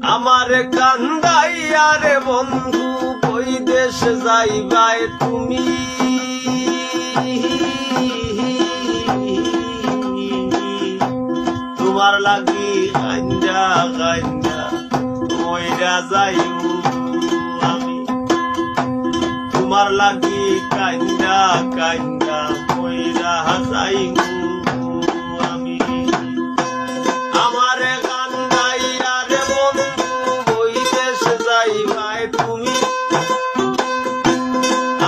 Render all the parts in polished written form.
আমারে কান্দাইয়া রে বন্ধু কই দেশ যাইবাই তুমি তোমার লাগি কান্দা কান্দা মইরা যাইব আমি তোমার লাগি কান্দা কান্দা মইরা যাইব আমি আমারে কান্দাইয়া রে বন্ধু কই দেশ যাইবাই তুমি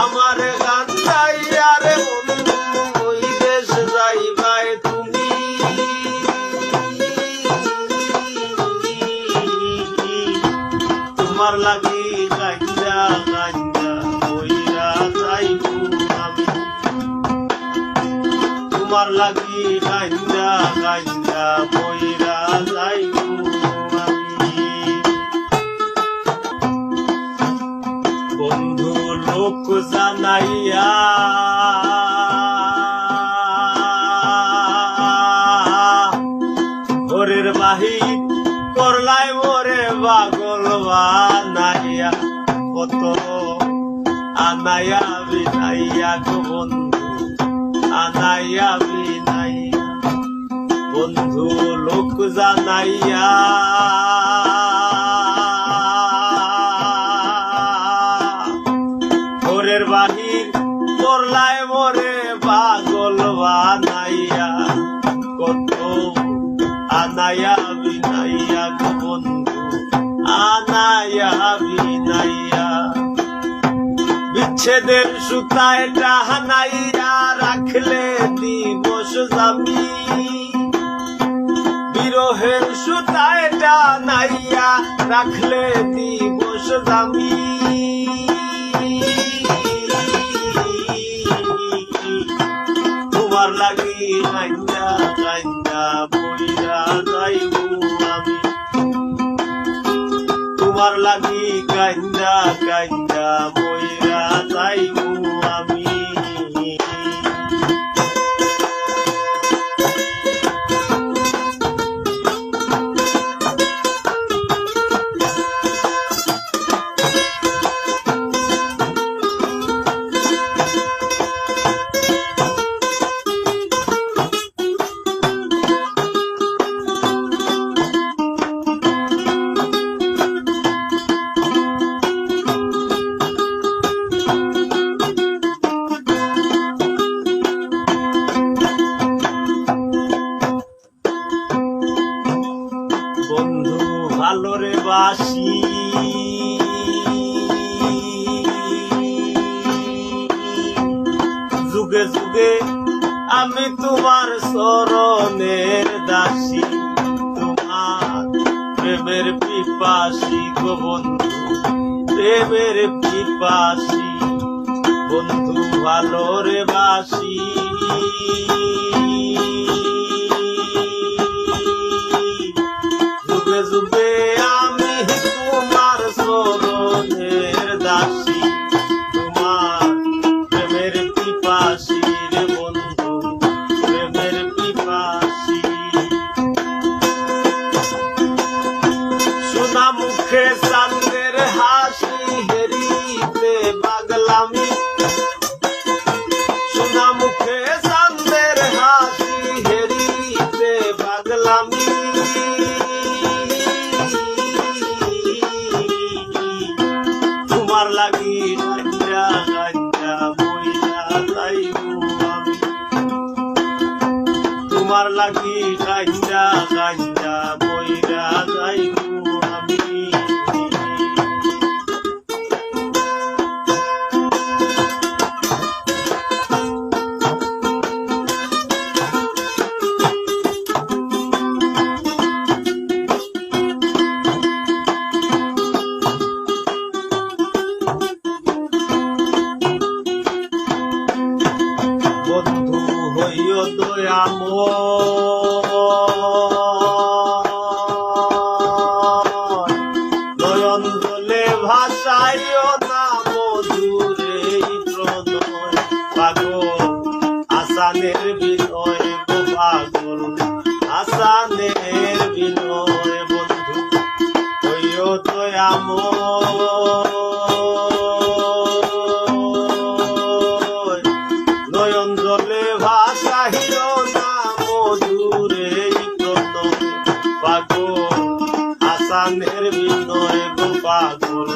আমারে কান্দাইয়া রে বন্ধু কই দেশ যাইবাই তুমি তোমার লাগি কান্দা কান্দা মইরা যাইব আমি তোমার লাগি কান্দা কান্দা মইরা যাইব আমি বন্ধু লোক জানাইয়া ঘরের বাহির করলাই মোরে পাগল বানাইয়া কত আনাইয়া বিনাইয়া গো বন্ধু আনাইয়া বিনাইয়া বন্ধু লোক জানাইয়া ঘরের বাহির করলাই মোরে পাগল বানাইয়া কত আনাইয়া বিনাইয়া গো বন্ধু আনাইয়া বিনাইয়া বিচ্ছেদের সুতায় টাহানাইয়া রাখলে দিবস যাবি বিরহের সুতায় টানাইয়া রাখলে দিবস যাবি তোমার লাগি কান্দা কান্দা মইরা যাইব আমি তোমার লাগি কান্দা কান্দা মইরা যাইব আমি বন্ধু ভালোরে বাসি যুগে যুগে আমি তোমার চরণের দাসী তোমার প্রেমের পিপাসী গো বন্ধু প্রেমের পিপাসী বন্ধু ভালোরে বাসি যুগে যুগে আমি তোমার চরণের দাসী তোমার প্রেমের পিপাসী রে বন্ধু প্রেমের পিপাসী সোনা মুখে চাঁদের হাসি হেরিতে পাগলামি সোনা মুখে চাঁদের হাসি হেরিতে পাগলামি তোমার লাগি কান্দা কান্দা মইরা যাইব আমি তোমার লাগি কান্দা কান্দা মইরা যাইব আমি বন্ধু হইও দয়াময় নয়ন জলে ভাসাইও না মধুরে প্রণয় পাগল আসানের বিনয় গো পাগল আসানের বিনয় বন্ধু আমার নয়ন জলে ভাসাহিল না মধুরে প্রণয় পাগল আসানের বিনয় গো পাগল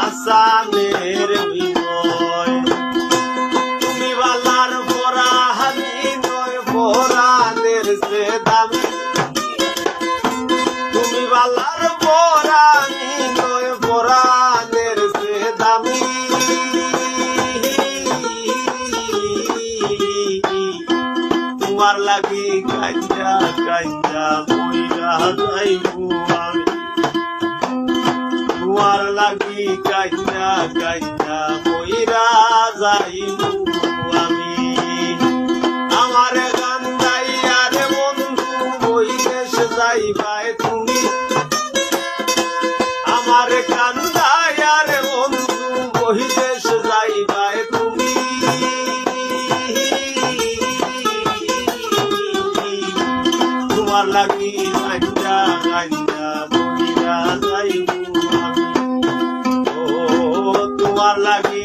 আসানের বিনয় তুমি বালার পরা হানি নয় পরানের সে দামি তুমি বালার পরানি নয় পরানের সে দামি তোমার লাগি কাঞ্জা কাঞ্জা মইরা যাইবো আমি তোমার লাগি কাঞ্জা কাঞ্জা মইরা যাইবো আমি আমার গান গাইয়া রে বন্ধু বৈদেশ যাইবাই তুমি আমার গান গাইয়া রে বন্ধু বৈদেশ যাইবাই তুমি তোমার লাগি কাঞ্জা কাঞ্জা মইরা যাইবো আমি ও তোমার লাগি